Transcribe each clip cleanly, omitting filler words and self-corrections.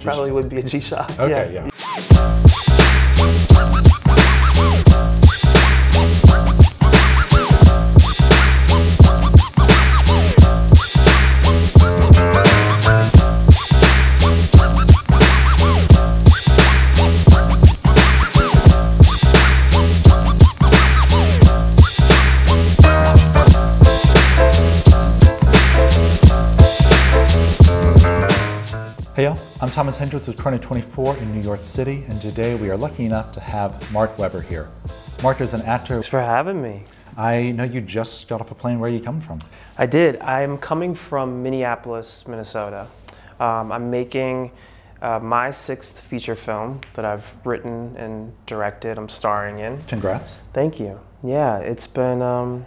Probably would be a G-Shock. Okay, yeah. Hey y'all, I'm Thomas Hendricks with Chrono24 in New York City, and today we are lucky enough to have Mark Webber here. Mark is an actor. Thanks for having me. I know you just got off a plane. Where are you coming from? I did. I'm coming from Minneapolis, Minnesota. I'm making my 6th feature film that I've written and directed. I'm starring in. Congrats. Thank you. Yeah, it's been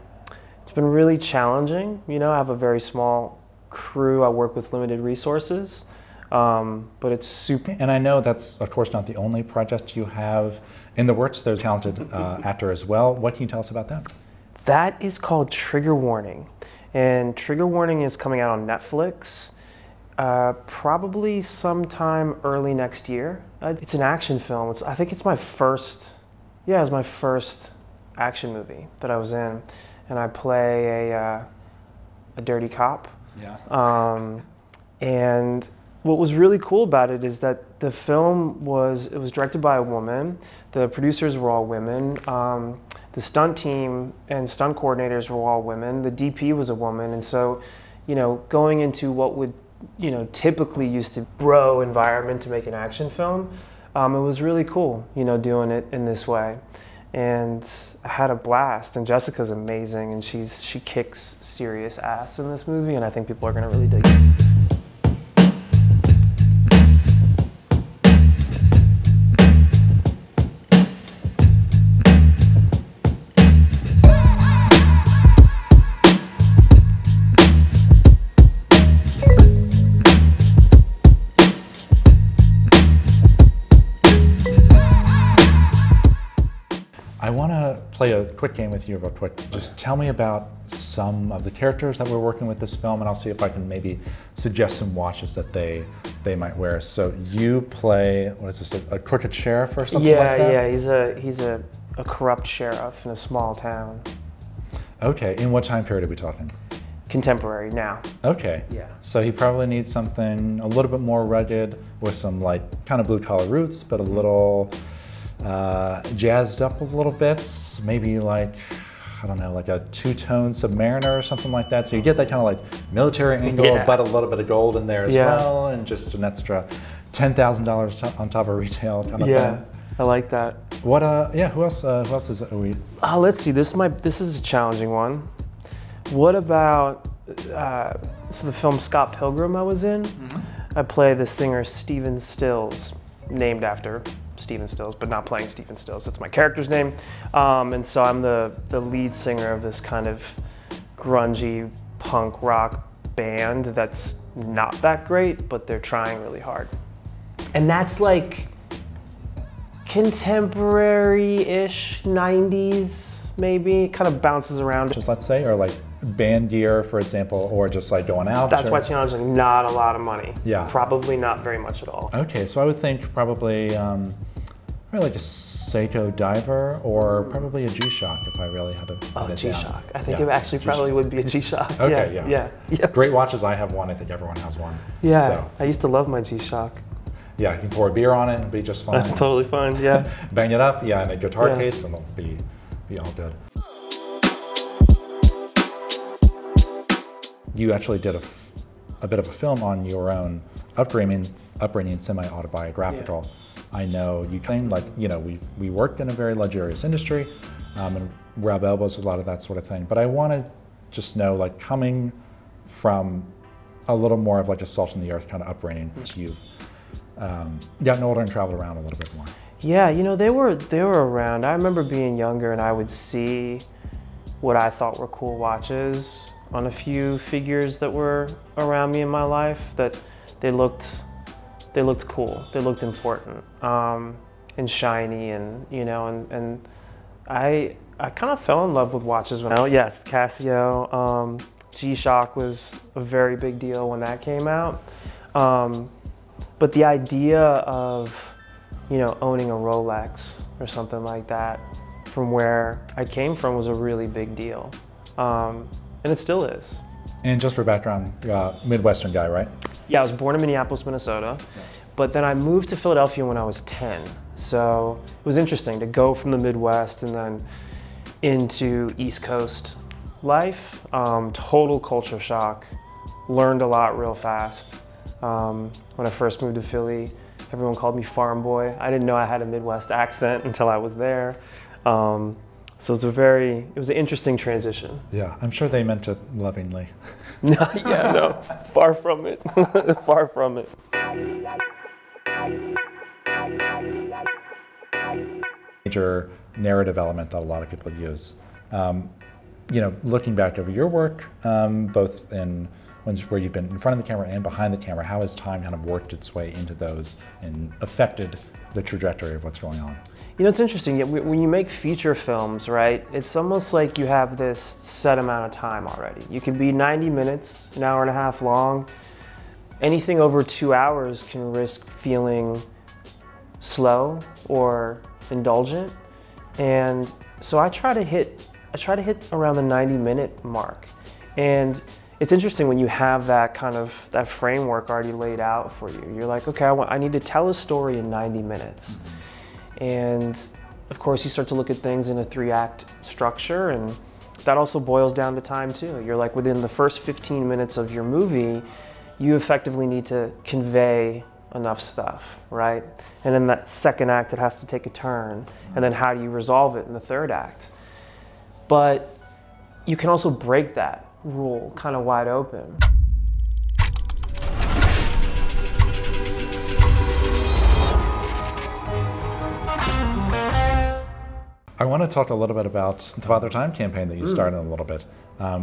really challenging. You know, I have a very small crew. I work with limited resources. But it's super. And I know that's, of course, not the only project you have in the works. There's a talented actor as well. What can you tell us about that? That is called Trigger Warning. And Trigger Warning is coming out on Netflix probably sometime early next year. It's an action film. I think it's my first, it was my first action movie that I was in. And I play a dirty cop. Yeah. And what was really cool about it is that the film was directed by a woman. The producers were all women. The stunt team and stunt coordinators were all women. The DP was a woman. And so, you know, going into what would, you know, typically used to bro environment to make an action film, it was really cool, you know, doing it in this way. And I had a blast. And Jessica's amazing, and she kicks serious ass in this movie, and I think people are gonna really dig it. I want to play a quick game with you real quick. Just tell me about some of the characters that we're working with this film, and I'll see if I can maybe suggest some watches that they might wear. So you play, what is this, a crooked sheriff or something like that? Yeah, he's a corrupt sheriff in a small town. Okay, in what time period are we talking? Contemporary, now. Okay. Yeah. So he probably needs something a little bit more rugged with some like kind of blue collar roots, but a little jazzed up a little bit, maybe like, I don't know, like a two-tone Submariner or something like that. So you get that kind of like military angle, but a little bit of gold in there as well, and just an extra $10,000 on top of retail kind of thing. I like that. What? Yeah. Who else is we? Let's see. This is a challenging one. What about so the film Scott Pilgrim I was in? Mm-hmm. I play the singer Stephen Stills, named after Stephen Stills, but not playing Stephen Stills. That's my character's name. And so I'm the lead singer of this kind of grungy punk rock band that's not that great, but they're trying really hard. And that's like contemporary-ish, 90s maybe, kind of bounces around. Just let's say, or like band gear, for example, or just like going out? That's why challenging, not a lot of money. Yeah. Probably not very much at all. Okay, so I would think probably really like a Seiko diver, or probably a G-Shock if I really had to put it G-Shock. down. I think it actually probably would be a G-Shock. Okay, yeah. Great watches, I have one, I think everyone has one. Yeah, so, I used to love my G-Shock. Yeah, you can pour a beer on it and be just fine. Totally fine, yeah. Bang it up, in a guitar case, and it'll be all good. You actually did a bit of a film on your own upbringing, semi-autobiographical. Yeah. I know you claim, like, you know, we worked in a very luxurious industry and rub elbows, a lot of that sort of thing. But I want to just know, like, coming from a little more of like a salt in the earth kind of upbringing, you've gotten older and traveled around a little bit more. Yeah, you know, they were around. I remember being younger and I would see what I thought were cool watches on a few figures that were around me in my life, that they looked cool, they looked important, and shiny, and you know, and I kind of fell in love with watches when yes, Casio, G-Shock was a very big deal when that came out. But the idea of, you know, owning a Rolex or something like that from where I came from was a really big deal. And it still is. And just for background, Midwestern guy, right? Yeah, I was born in Minneapolis, Minnesota, but then I moved to Philadelphia when I was 10. So it was interesting to go from the Midwest and then into East Coast life. Total culture shock. Learned a lot real fast. When I first moved to Philly, everyone called me farm boy. I didn't know I had a Midwest accent until I was there. So it was an interesting transition. Yeah, I'm sure they meant it lovingly. No, far from it, far from it. Major narrative element that a lot of people use. You know, looking back over your work, both in ones where you've been in front of the camera and behind the camera, how has time kind of worked its way into those and affected the trajectory of what's going on? You know, it's interesting, when you make feature films, right, it's almost like you have this set amount of time already. You can be 90 minutes, an hour and a half long. Anything over 2 hours can risk feeling slow or indulgent. And so I try to hit around the 90-minute mark. And it's interesting when you have that kind of, that framework already laid out for you. You're like, okay, I need to tell a story in 90 minutes. And of course you start to look at things in a 3-act structure, and that also boils down to time too. You're like, within the first 15 minutes of your movie, you effectively need to convey enough stuff, right? And in that second act, it has to take a turn. And then how do you resolve it in the third act? But you can also break that rule kind of wide open. I want to talk a little bit about the Father Time campaign that you started a little bit.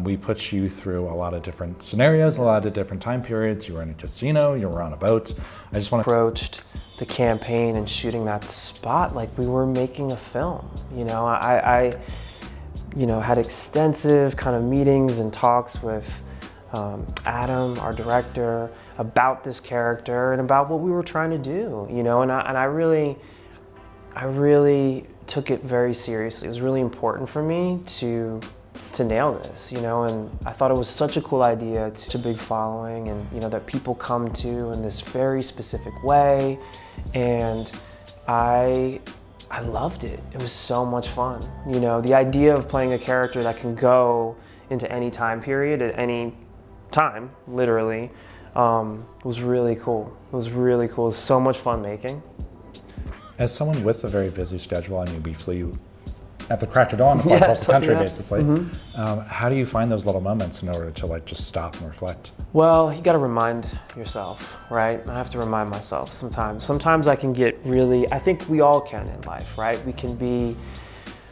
We put you through a lot of different scenarios, a lot of different time periods. You were in a casino, you were on a boat. I just want to approached the campaign and shooting that spot like we were making a film. You know, I had extensive kind of meetings and talks with Adam, our director, about this character and about what we were trying to do. You know, and I really took it very seriously. It was really important for me to nail this, you know, and I thought it was such a cool idea. It's such a big following, and you know, that people come to in this very specific way, and I loved it. It was so much fun. You know, the idea of playing a character that can go into any time period at any time, literally, was really cool. It was really cool. It was so much fun making. As someone with a very busy schedule, I mean, we flew at the crack of dawn to fly across the country, basically. How do you find those little moments in order to like just stop and reflect? Well, you got to remind yourself, right? I have to remind myself sometimes. Sometimes I can get really, I think we all can in life, right? We can be,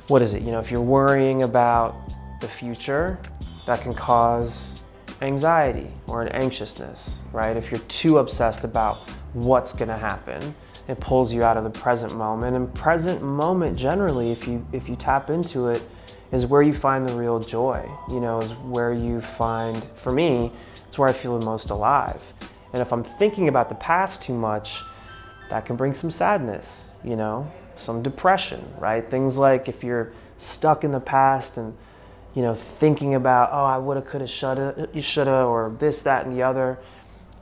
what is it? You know, if you're worrying about the future, that can cause anxiety or an anxiousness, right? If you're too obsessed about what's going to happen, it pulls you out of the present moment. And present moment, generally, if you tap into it, is where you find the real joy. You know, is where you find, for me, it's where I feel the most alive. And if I'm thinking about the past too much, that can bring some sadness, you know, some depression, right? Things like if you're stuck in the past and, you know, thinking about, oh, I woulda, coulda, shoulda, or this, that, and the other,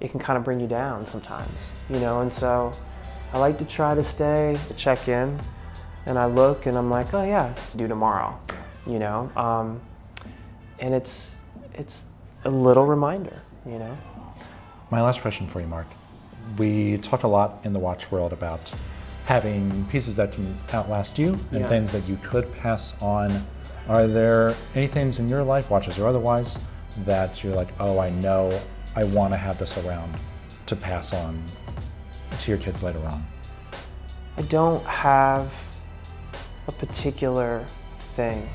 it can kind of bring you down sometimes, you know. And so I like to try to check in, and I look and I'm like, oh yeah, do tomorrow, you know? And it's a little reminder, you know? My last question for you, Mark. We talk a lot in the watch world about having pieces that can outlast you and things that you could pass on. Are there any things in your life, watches or otherwise, that you're like, oh, I know I want to have this around to pass on to your kids later on? I don't have a particular thing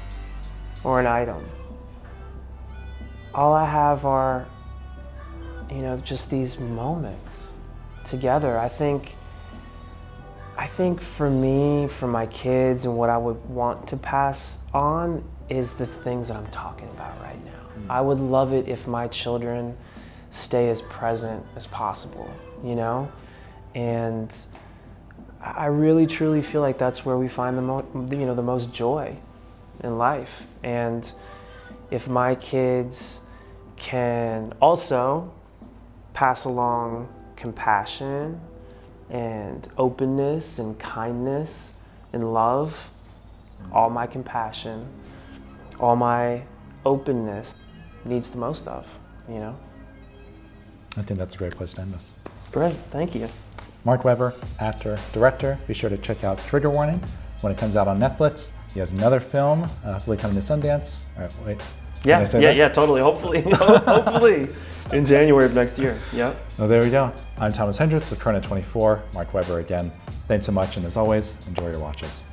or an item. All I have are, you know, just these moments together. I think for me, for my kids, and what I would want to pass on is the things that I'm talking about right now. I would love it if my children stay as present as possible, you know? And I really truly feel like that's where we find the most joy in life. And if my kids can also pass along compassion and openness and kindness and love, all my compassion, all my openness needs the most of, you know? I think that's a great place to end this. Great, thank you. Mark Webber, actor, director. Be sure to check out Trigger Warning when it comes out on Netflix. He has another film, hopefully coming to Sundance. All right, wait. Yeah, totally. Hopefully, hopefully in January of next year. Yep. Well, there we go. I'm Thomas Hendricks with Chrono24. Mark Webber again. Thanks so much, and as always, enjoy your watches.